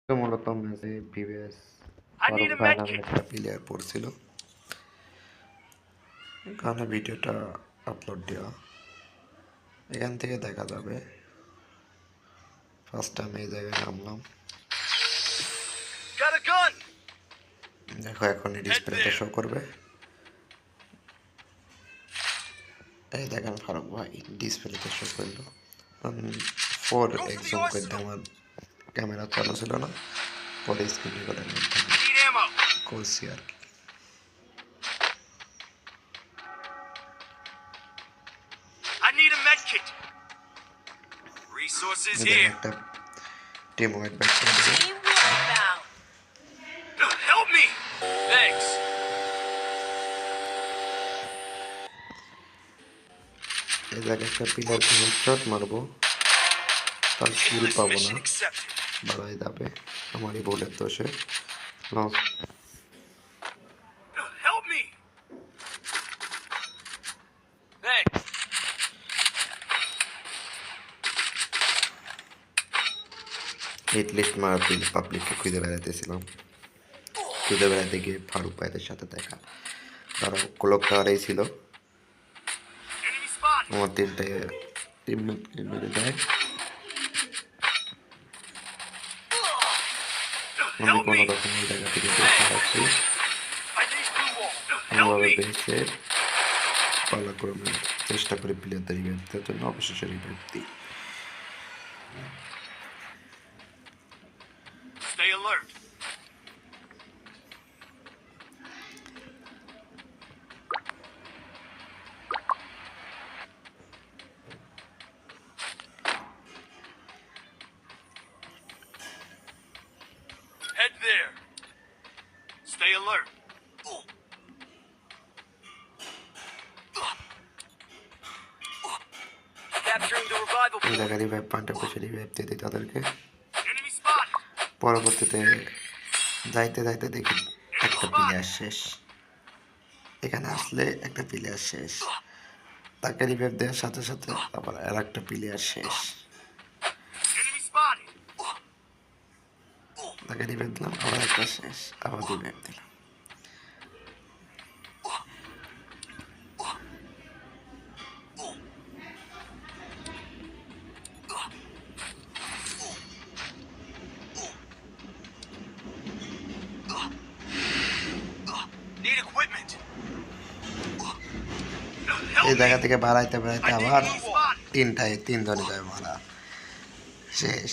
মূলত ম্যাচে VVS I Farooq need a ভাই med নামে kit. একটা প্লেয়ার পড়ছিল। এখানে ভিডিওটা আপলোড দেওয়া, এখান থেকে দেখা যাবে। ফার্স্ট টাইম এই জায়গায় নামলাম, Got a gun. দেখো এখনই ডিসপ্লেতে শো করবে। এই দেখেন ফারুক ভাই ডিসপ্লেতে শো করলো। 4x জুম করতে আমার ক্যামেরা চালু ছিল না, পরে স্ক্রিন রেকর্ডের মাধ্যমে I need ammo. করছি আর কি। I need a med kit. Resources এদের here. একটা টিম ওয়াইড ব্যাক করে দেবে। Team Wolfbound. Help me. Thanks. এই জায়গায় একটা পিলারকে হেডশট মারবো, তার কিল This পাবো না, mission accepted. বাড়াই যাবে আমারই বোলের দোষে loss. Help me. Thanks. Hit list মারার পাবলিককে খুঁজে বেড়াইতেছিলাম, খুঁজে বেড়াতে গিয়ে ফারুক ভাইদের সাথে দেখা। তারা ক্লক টাওয়ারেই ছিল। Enemy spotted. আমার টিম মেরে দেয়। আমি Help কোনো me. রকম এই জায়গা থেকে বেঁচে আসছি। I need blue wall. Help কোনোভাবে me. বেঁচে পালাক্রমে চেষ্টা করি প্লেয়ারদের রিভাইভ দেওয়ার জন্য, অবশেষে রিভাইভ দিই। Stay alert. Head there. Stay alert. Capturing the revival এই point. জায়গায় রিভাইভ পয়েন্টে বসে রিভাইভ দিয়ে দিই তাদেরকে। Enemy spotted. পরবর্তীতে যাইতে যাইতে দেখি একটা প্লেয়ার শেষ। এখানে আসলে একটা প্লেয়ার শেষ, তাকে রিভাইভ দেওয়ার সাথে সাথে আবার আর একটা প্লেয়ার শেষ। Enemy spotted. তাকে রিভাইভ দিলাম, আবার একটা শেষ, আবার রিভাইভ দিলাম। Need equipment. এই Help জায়গা me. থেকে বাড়াইতে বাড়াইতে I need আবার blue wall. তিনজনে যায় মারা শেষ।